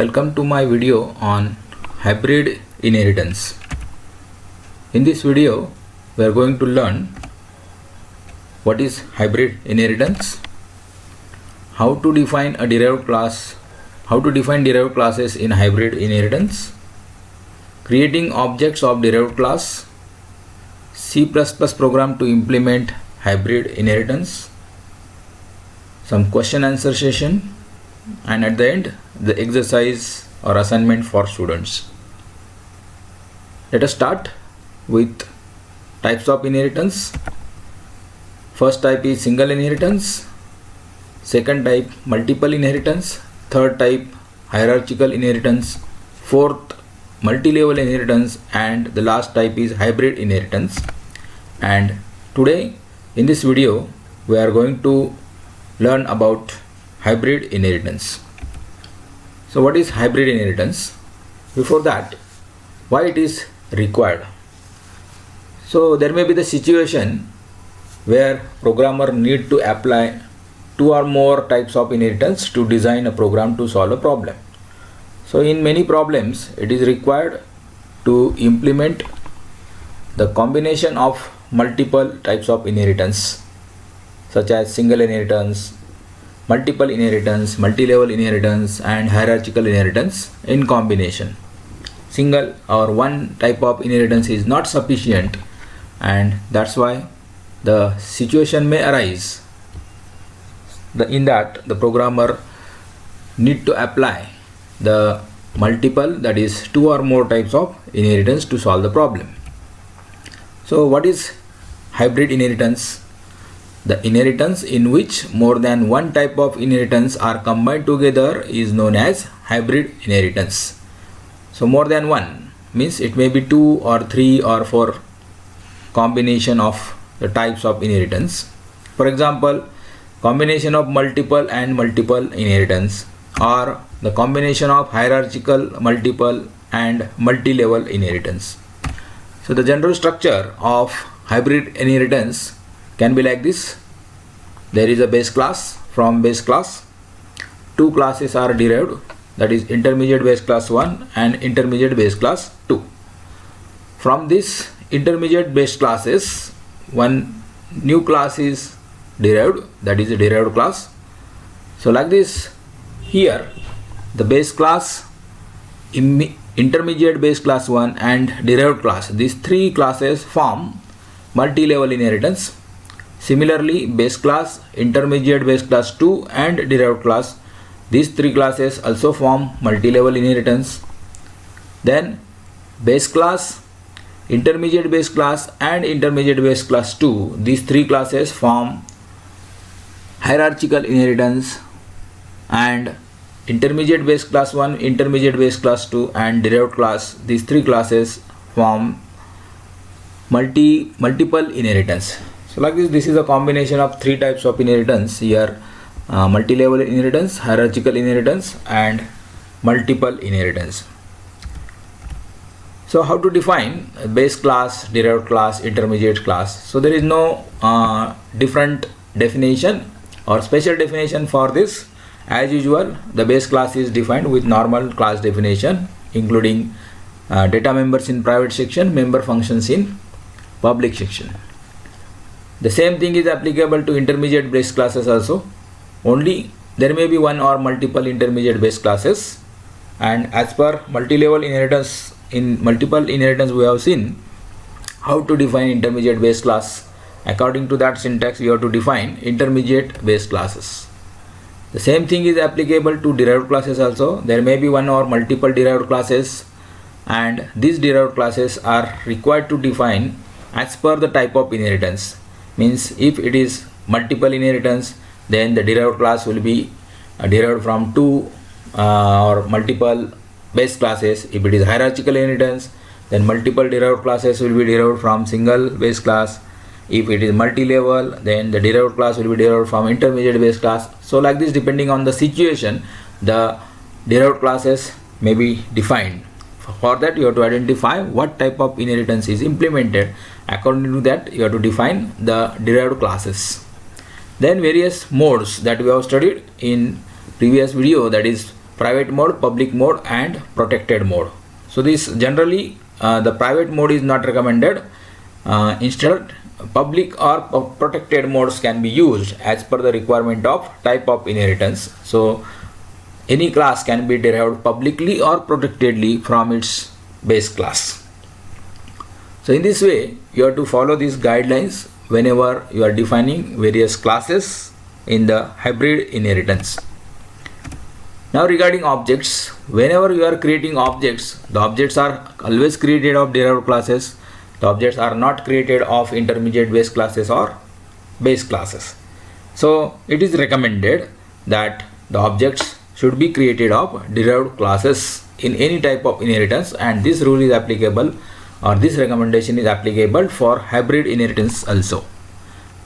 welcome to my video on hybrid inheritance. In this video we are going to learn what is hybrid inheritance, how to define a derived class, how to define derived classes in hybrid inheritance, creating objects of derived class, C++ program to implement hybrid inheritance, some question answer session, and at the end the exercise or assignment for students. Let us start with types of inheritance. First type is single inheritance, second type multiple inheritance, third type hierarchical inheritance, fourth multi-level inheritance, and the last type is hybrid inheritance. And today in this video we are going to learn about hybrid inheritance. So what is hybrid inheritance? Before that, why it is required? So there may be the situation where programmer need to apply two or more types of inheritance to design a program to solve a problem. So in many problems it is required to implement the combination of multiple types of inheritance such as single inheritance, multiple inheritance, multi-level inheritance, and hierarchical inheritance in combination. Single or one type of inheritance is not sufficient, and that's why the situation may arise in that the programmer need to apply the multiple, that is two or more types of inheritance to solve the problem. So what is hybrid inheritance? The inheritance in which more than one type of inheritance are combined together is known as hybrid inheritance. So more than one means it may be two or three or four combination of the types of inheritance. For example, combination of multiple and multiple inheritance, or the combination of hierarchical multiple and multi-level inheritance. So the general structure of hybrid inheritance can be like this. There is a base class. From base class, two classes are derived, that is intermediate base class 1 and intermediate base class 2. From this intermediate base classes, one new class is derived, that is a derived class. So like this, here the base class, intermediate base class 1 and derived class, these three classes form multi-level inheritance. Similarly, base class, intermediate base class 2 and derived class, these three classes also form multi-level inheritance. Then base class, intermediate base class and intermediate base class 2, these three classes form hierarchical inheritance, and intermediate base class 1, intermediate base class 2 and derived class, these three classes form multiple inheritance. So like this is a combination of three types of inheritance here, multi-level inheritance, hierarchical inheritance, and multiple inheritance. So how to define base class, derived class, intermediate class? So there is no different definition or special definition for this. As usual, the base class is defined with normal class definition, including data members in private section, member functions in public section. The same thing is applicable to intermediate base classes also. Only there may be one or multiple intermediate base classes, and as per multi-level inheritance, in multiple inheritance we have seen how to define intermediate base class. According to that syntax, we have to define intermediate base classes. The same thing is applicable to derived classes also. There may be one or multiple derived classes, and these derived classes are required to define as per the type of inheritance. Means if it is multiple inheritance, then the derived class will be derived from two or multiple base classes. If it is hierarchical inheritance, then multiple derived classes will be derived from single base class. If it is multi-level, then the derived class will be derived from intermediate base class. So like this, depending on the situation, the derived classes may be defined. For that, you have to identify what type of inheritance is implemented. According to that, you have to define the derived classes. Then various modes that we have studied in previous video, that is private mode, public mode and protected mode. So this generally the private mode is not recommended. Instead public or protected modes can be used as per the requirement of type of inheritance. So any class can be derived publicly or protectedly from its base class. So in this way you have to follow these guidelines whenever you are defining various classes in the hybrid inheritance. Now regarding objects, whenever you are creating objects, the objects are always created of derived classes. The objects are not created of intermediate base classes or base classes. So it is recommended that the objects should be created of derived classes in any type of inheritance, and this rule is applicable, or this recommendation is applicable for hybrid inheritance also.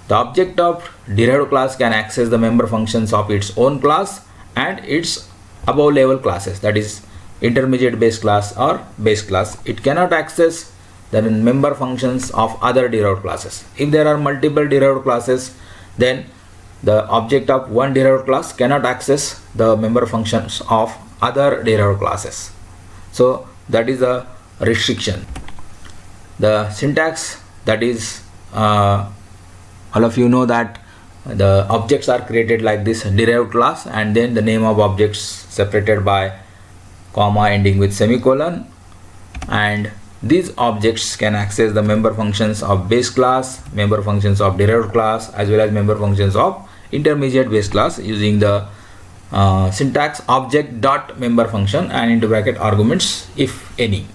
The object of derived class can access the member functions of its own class and its above level classes, that is intermediate base class or base class. It cannot access the member functions of other derived classes. If there are multiple derived classes, then the object of one derived class cannot access the member functions of other derived classes. So that is a restriction. The syntax, that is all of you know that the objects are created like this: derived class and then the name of objects separated by comma ending with semicolon, and these objects can access the member functions of base class, member functions of derived class, as well as member functions of intermediate base class using the syntax object dot member function and into bracket arguments if any.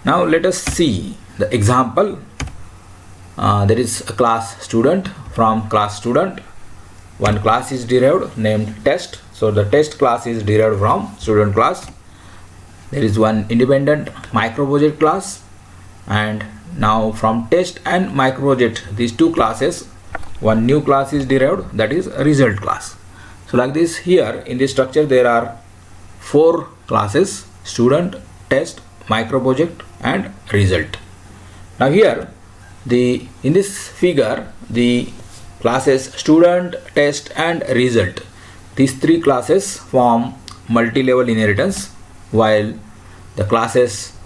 Now let us see the example. There is a class student. From class student, one class is derived named test. So the test class is derived from student class. There is one independent microproject class, and now from test and microproject, these two classes, one new class is derived, that is result class. So like this, here in this structure there are four classes: student, test, microproject and result. Now here in this figure, the classes student, test and result, these three classes form multi-level inheritance, while the classes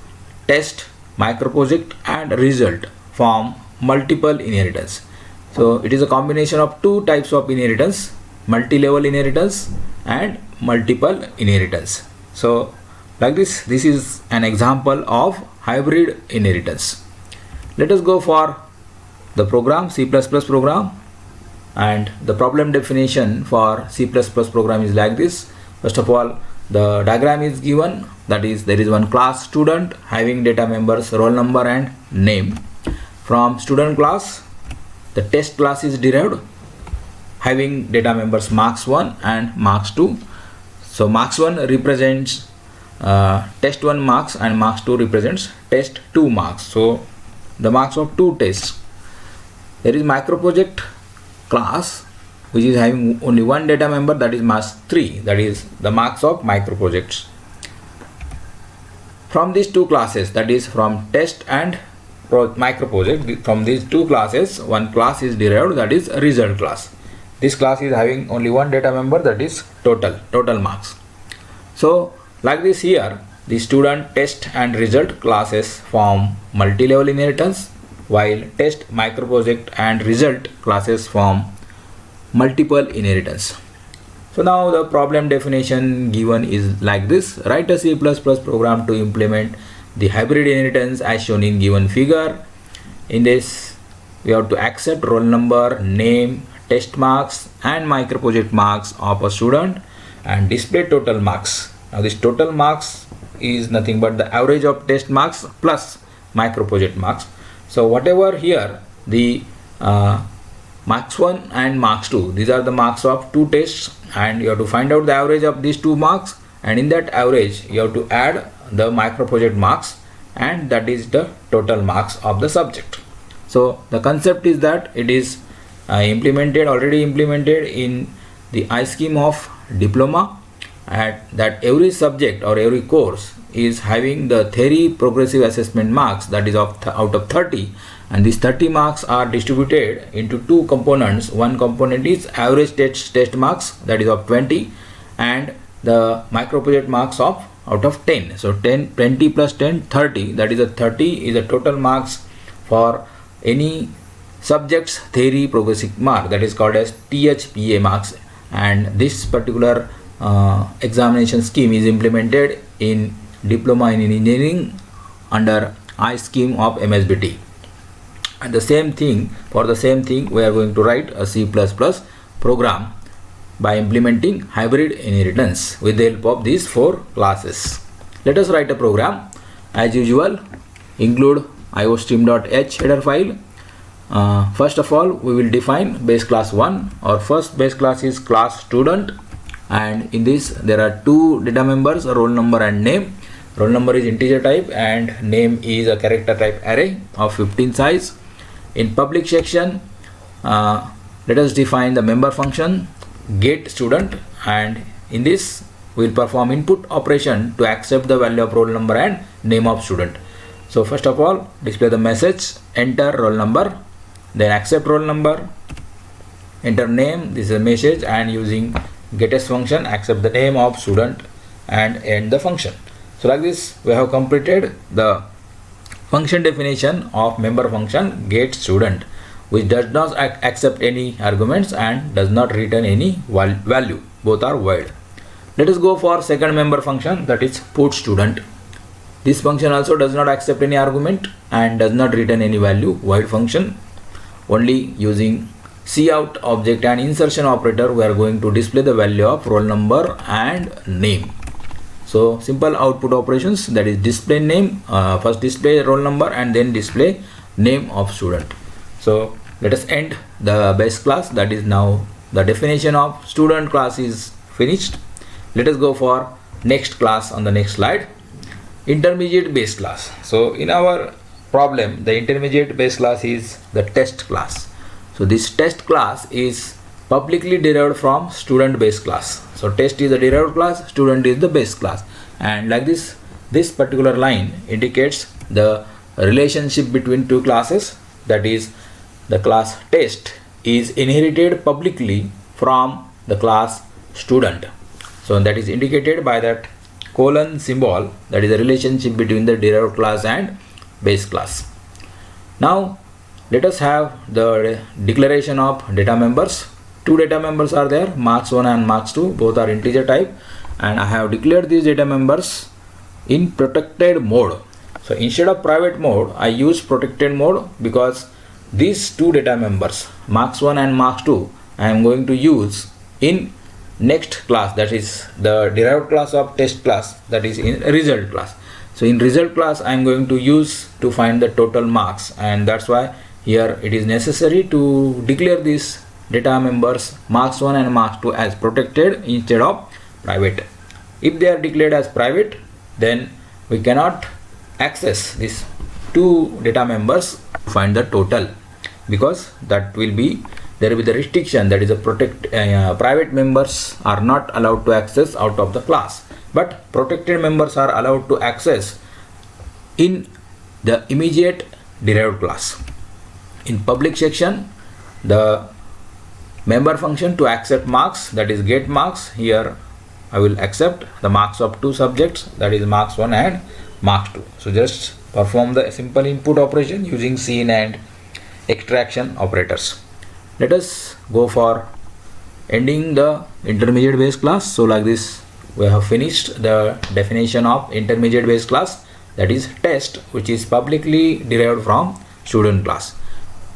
test, microproject and result form multiple inheritance. So it is a combination of two types of inheritance: multi-level inheritance and multiple inheritance. So like this is an example of hybrid inheritance. Let us go for the program, C++ program, and the problem definition for C++ program is like this. First of all, the diagram is given, that is there is one class student having data members roll number and name. From student class, the test class is derived having data members marks 1 and marks 2. So marks 1 represents test 1 marks and marks 2 represents test 2 marks. So the marks of two tests. There is microproject class which is having only one data member, that is marks 3, that is the marks of microprojects. From these two classes, that is from test and microproject, from these two classes one class is derived, that is result class. This class is having only one data member, that is total marks. So like this, here the student, test and result classes form multi-level inheritance, while test, microproject and result classes form multiple inheritance. So now the problem definition given is like this: write a C++ program to implement the hybrid inheritance as shown in given figure. In this we have to accept roll number, name, test marks and microproject marks of a student and display total marks. Now this total marks is nothing but the average of test marks plus microproject marks. So whatever here the marks 1 and marks 2, these are the marks of two tests, and you have to find out the average of these two marks, and in that average you have to add the microproject marks, and that is the total marks of the subject. So the concept is that it is already implemented in the iScheme of diploma, and that every subject or every course is having the theory progressive assessment marks, that is out of 30, and these 30 marks are distributed into two components. One component is average test marks, that is of 20, and the microproject marks of out of 10. So 20 plus 10, 30. That is a 30 is the total marks for any subject's theory progressive mark, that is called as THPA marks. And this particular examination scheme is implemented in Diploma in Engineering under I scheme of MSBT. And the same thing, for the same thing we are going to write a C++ program by implementing hybrid inheritance with the help of these 4 classes. Let us write a program. As usual, include iostream.h header file. First of all, we will define base class 1. Our first base class is class student, and in this there are 2 data members, roll number and name. Roll number is integer type and name is a character type array of 15 size. In public section, let us define the member function get student, and in this we will perform input operation to accept the value of roll number and name of student. So first of all, display the message, enter roll number, then accept roll number, enter name, this is a message, and using getS function accept the name of student and end the function. So like this we have completed the function definition of member function get student, which does not accept any arguments and does not return any value. Both are void. Let us go for second member function, that is put student. This function also does not accept any argument and does not return any value, void function. Only using cout object and insertion operator we are going to display the value of roll number and name. So simple output operations, that is display name, first display roll number and then display name of student. So let us end the base class, that is now the definition of student class is finished. Let us go for next class on the next slide, intermediate base class. So in our problem, the intermediate base class is the test class. So this test class is publicly derived from student base class. So test is the derived class, student is the base class, and like this particular line indicates the relationship between 2 classes, that is the class test is inherited publicly from the class student. So that is indicated by that colon symbol, that is the relationship between the derived class and base class. Now let us have the declaration of data members. 2 data members are there, marks1 and marks2, both are integer type, and I have declared these data members in protected mode. So instead of private mode I use protected mode because these 2 data members marks1 and marks2 I am going to use in next class, that is the derived class of test class, that is in result class. So in result class I am going to use to find the total marks, and that's why here it is necessary to declare these data members marks1 and marks2 as protected instead of private. If they are declared as private, then we cannot access these 2 data members to find the total, because that will be there will be the restriction, that is a private members are not allowed to access out of the class, but protected members are allowed to access in the immediate derived class. In public section, the member function to accept marks, that is get marks, here I will accept the marks of 2 subjects, that is marks1 and marks2. So just perform the simple input operation using scene and extraction operators. Let us go for ending the intermediate base class. So like this we have finished the definition of intermediate base class, that is test, which is publicly derived from student class.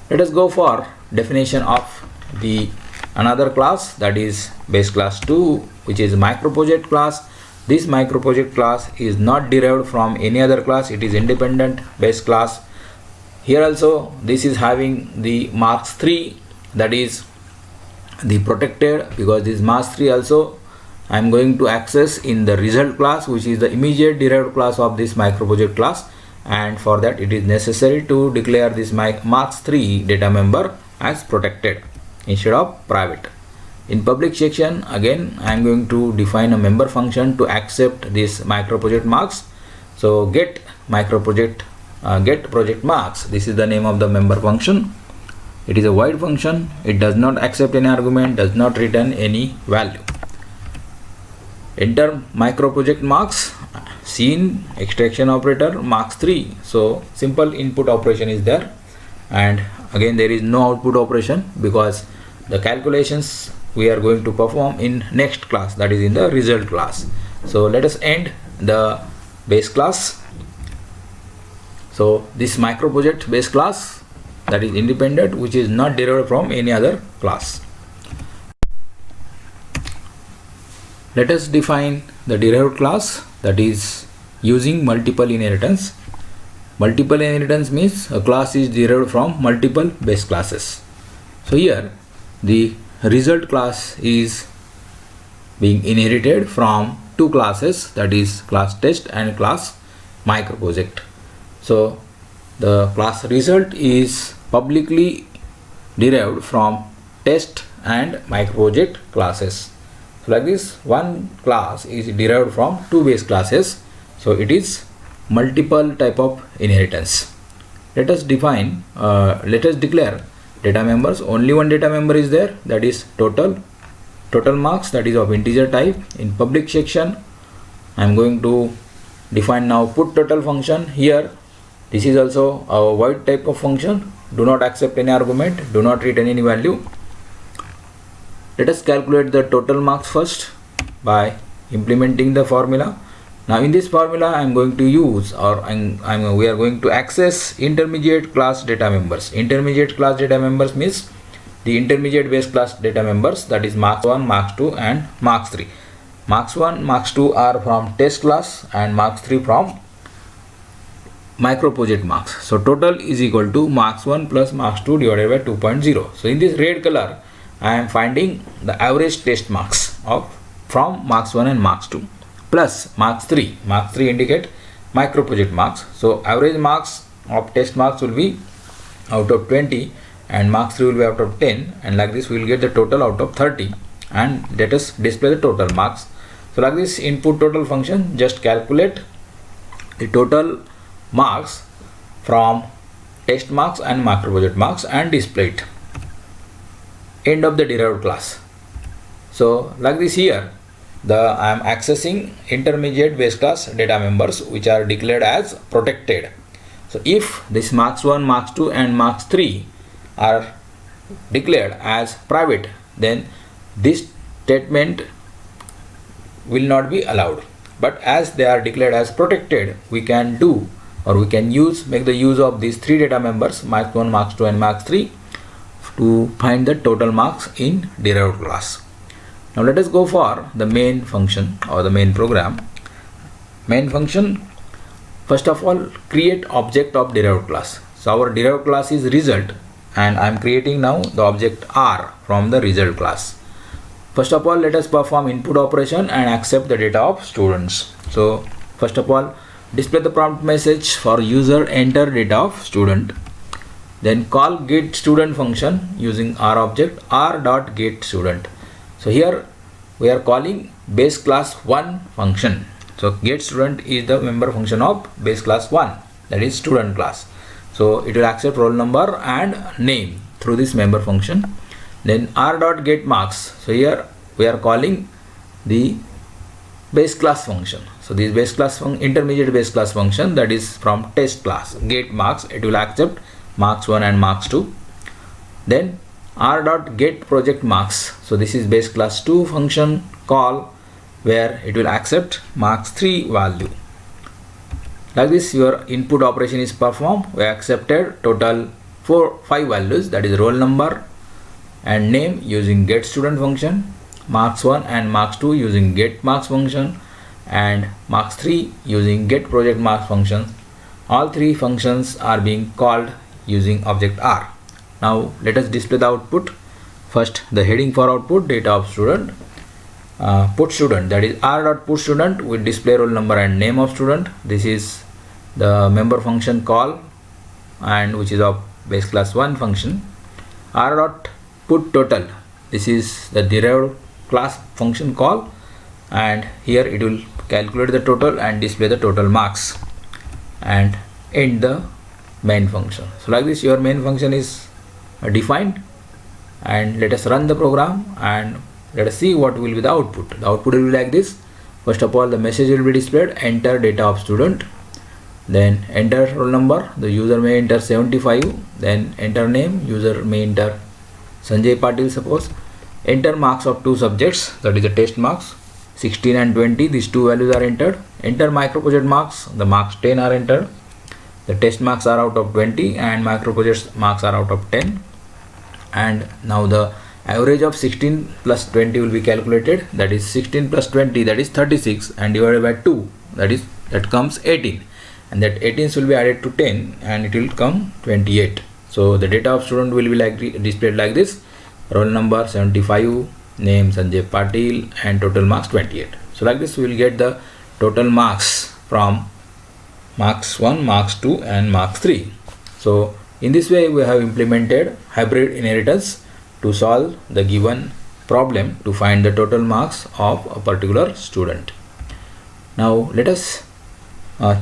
Let us go for definition of the another class, that is base class 2, which is microproject class. This microproject class is not derived from any other class, it is independent base class. Here also this is having the marks 3, that is the protected, because this marks 3 also I am going to access in the result class, which is the immediate derived class of this microproject class, and for that it is necessary to declare this marks 3 data member as protected instead of private. In public section, again I am going to define a member function to accept this microproject marks. So get microproject get project marks, this is the name of the member function. It is a void function, it does not accept any argument, does not return any value. enter micro project marks, scene extraction operator marks 3. So simple input operation is there, and again there is no output operation because the calculations we are going to perform in next class, that is in the result class. So let us end the base class. So this micro project base class, that is independent, which is not derived from any other class. Let us define the derived class, that is using multiple inheritance. Multiple inheritance means a class is derived from multiple base classes. So here the result class is being inherited from two classes, that is class test and class micro project. So the class result is publicly derived from test and micro project classes. So like this, one class is derived from two base classes, so it is multiple type of inheritance. Let us declare data members. Only one data member is there, that is total marks, that is of integer type. In public section I am going to define now put total function. Here this is also a void type of function. Do not accept any argument, do not return any value. Let us calculate the total marks first by implementing the formula. Now in this formula I am going to use, or we are going to access intermediate class data members. Intermediate class data members means the intermediate base class data members, that is marks 1, marks 2 and marks 3. Marks 1, marks 2 are from test class and marks 3 from micro project marks. So total is equal to marks 1 plus marks 2 divided by 2.0. So in this red color I am finding the average test marks from marks 1 and marks 2 plus marks 3. Marks 3 indicate micro project marks. So average marks of test marks will be out of 20 and marks 3 will be out of 10, and like this we will get the total out of 30, and let us display the total marks. So like this, input total function just calculate the total marks from test marks and micro project marks and display it. End of the derived class. So like this, here I am accessing intermediate base class data members which are declared as protected. So if this marks 1, marks 2 and marks 3 are declared as private, then this statement will not be allowed. But as they are declared as protected, we can do, or we can make the use of these three data members, marks 1, marks 2 and marks 3, to find the total marks in derived class. Now let us go for the main function or the main program. Main function, first of all, create object of derived class. So our derived class is result, and I am creating now the object R from the result class. First of all, let us perform input operation and accept the data of students. So first of all, display the prompt message for user enter data of student. Then call get student function using R object r.get student. So here we are calling base class 1 function. So get student is the member function of base class 1, that is student class. So it will accept roll number and name through this member function. Then r.get marks. So here we are calling the base class function. So this base class intermediate base class function, that is from test class, get marks, it will accept marks 1 and marks 2. Then r.get project marks. So this is base class 2 function call, where it will accept marks 3 value. Like this, your input operation is performed. We accepted total 5 values, that is roll number and name using get student function, marks 1 and marks 2 using get marks function, and marks 3 using get project marks function. All three functions are being called using object R. Now let us display the output. First, the heading for output, data of student, put student, that is r.put student will display roll number and name of student. This is the member function call, and which is of base class 1 function. r.put total, this is the derived class function call, and here it will calculate the total and display the total marks and end the main function. So like this, your main function is defined, and let us run the program and let us see what will be the output. The output will be like this: First of all, the message will be displayed, enter data of student, then enter roll number, the user may enter 75, then enter name, user may enter Sanjay Patil suppose, enter marks of two subjects, that is the test marks 16 and 20, these two values are entered, enter micro project marks, the marks 10 are entered, the test marks are out of 20 and micro project marks are out of 10, and now the average of 16 plus 20 will be calculated, that is 16 plus 20, that is 36, and divided by 2, that comes 18, and that 18 will be added to 10 and it will come 28. So the data of student will be displayed like this: roll number 75, name Sanjay Patil, and total marks 28. So like this we will get the total marks from marks 1, marks 2 and marks 3. So in this way we have implemented hybrid inheritance to solve the given problem to find the total marks of a particular student. Now let us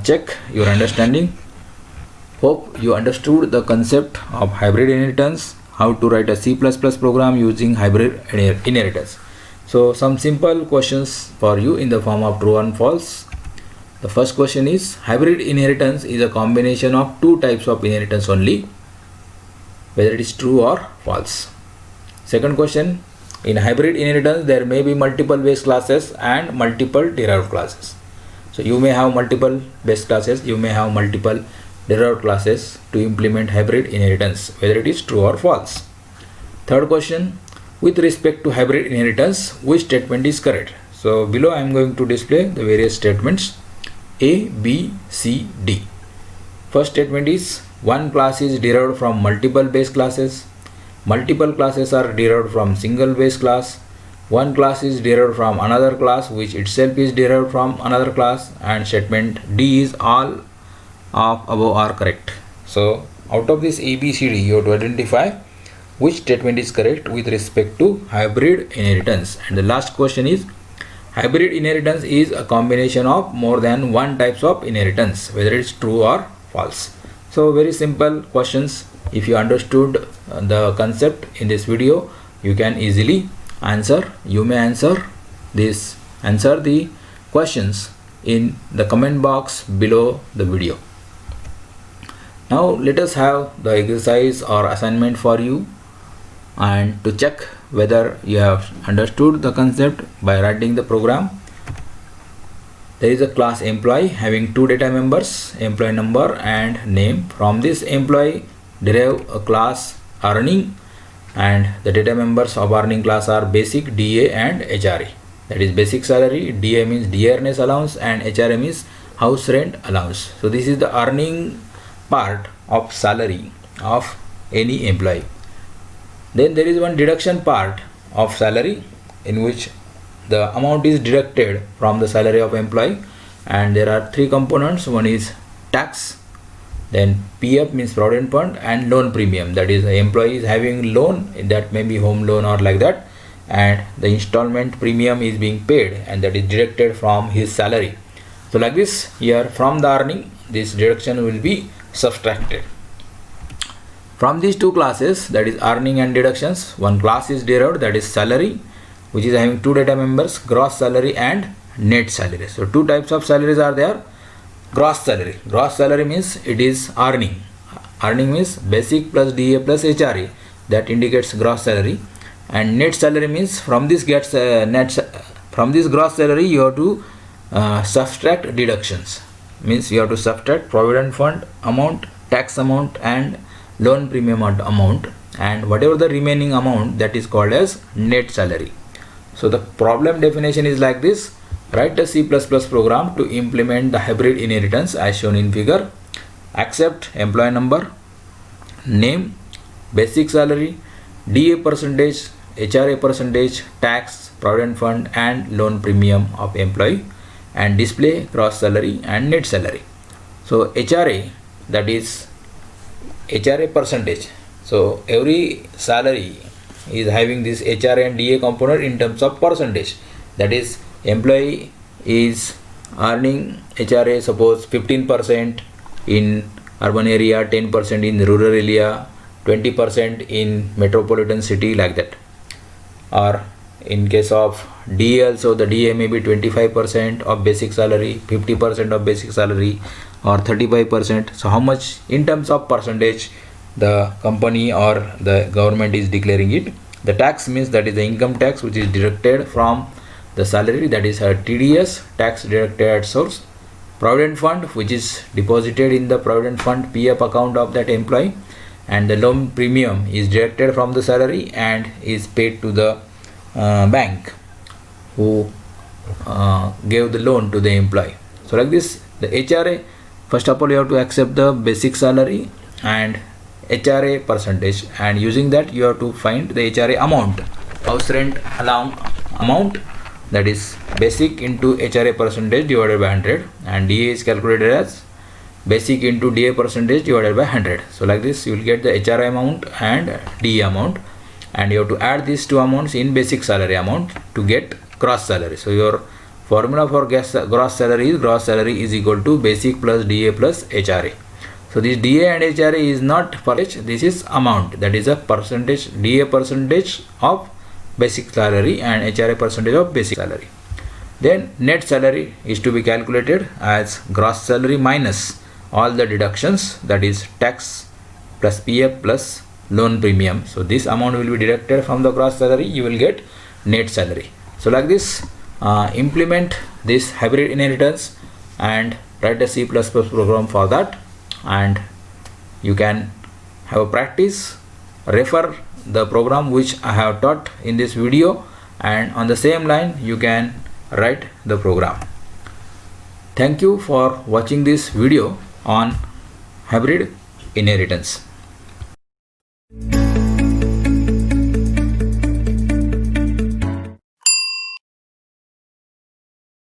check your understanding. Hope you understood the concept of hybrid inheritance, how to write a C++ program using hybrid inheritance. So some simple questions for you in the form of true and false. The first question is, hybrid inheritance is a combination of two types of inheritance only, whether it is true or false. Second question, in hybrid inheritance there may be multiple base classes and multiple derived classes. So you may have multiple base classes, you may have multiple derived classes to implement hybrid inheritance, whether it is true or false. Third question, with respect to hybrid inheritance, which statement is correct? So below I am going to display the various statements A, B, C, D. First statement is, one class is derived from multiple base classes. Multiple classes are derived from single base class. One class is derived from another class which itself is derived from another class, and statement D is all of above are correct. So out of this A, B, C, D, you have to identify which statement is correct with respect to hybrid inheritance. And the last question is, hybrid inheritance is a combination of more than one types of inheritance, whether it's true or false. So very simple questions. If you understood the concept in this video, you can easily answer. You may answer the questions in the comment box below the video. Now let us have the exercise or assignment for you, and to check whether you have understood the concept by writing the program. There is a class employee having two data members, employee number and name. From this employee derive a class earning, and the data members of earning class are basic, DA and HRA. That is basic salary, DA means day earnings allowance, and HRA means house rent allowance. So this is the earning part of salary of any employee. Then there is one deduction part of salary in which the amount is deducted from the salary of employee, and there are three components. One is tax, then PF means provident fund, and loan premium, that is the employee is having loan, that may be home loan or like that, and the installment premium is being paid and that is deducted from his salary. So like this, here from the earning this deduction will be subtracted. From these two classes, that is earning and deductions, one class is derived, that is salary, which is having two data members, gross salary and net salary. So two types of salaries are there. Gross salary. Gross salary means it is earning. Earning means basic plus DA plus HRA, that indicates gross salary. And net salary means from this gross salary you have to subtract deductions. Means you have to subtract provident fund amount, tax amount and loan premium amount, and whatever the remaining amount, that is called as net salary. So the problem definition is like this: write a C++ program to implement the hybrid inheritance as shown in figure. Accept employee number, name, basic salary, DA percentage, HRA percentage, tax, provident fund and loan premium of employee, and display gross salary and net salary. So HRA, that is HRA percentage. So every salary is having this HRA and DA component in terms of percentage. That is, employee is earning HRA suppose 15% in urban area, 10% in rural area, 20% in metropolitan city, like that. Or in case of DA also, the DA may be 25% of basic salary, 50% of basic salary, or 35%. So how much in terms of percentage the company or the government is declaring it. The tax means that is the income tax which is deducted from the salary, that is a TDS, tax deducted at source. Provident fund, which is deposited in the provident fund PF account of that employee, and the loan premium is deducted from the salary and is paid to the bank who gave the loan to the employee. So like this, the HRA, first of all you have to accept the basic salary and HRA percentage, and using that you have to find the HRA amount, house rent amount, that is basic into HRA percentage divided by 100, and DA is calculated as basic into DA percentage divided by 100. So like this you will get the HRA amount and DA amount, and you have to add these two amounts in basic salary amount to get gross salary. So your formula for gross salary is equal to basic plus DA plus HRA. So this DA and HRA is not percentage, this is amount, that is a percentage, DA percentage of basic salary and HRA percentage of basic salary. Then net salary is to be calculated as gross salary minus all the deductions, that is tax plus PF plus loan premium. So this amount will be deducted from the gross salary, you will get net salary. So like this, implement this hybrid inheritance and write a C++ program for that, and you can have a practice, refer the program which I have taught in this video, and on the same line you can write the program. Thank you for watching this video on hybrid inheritance.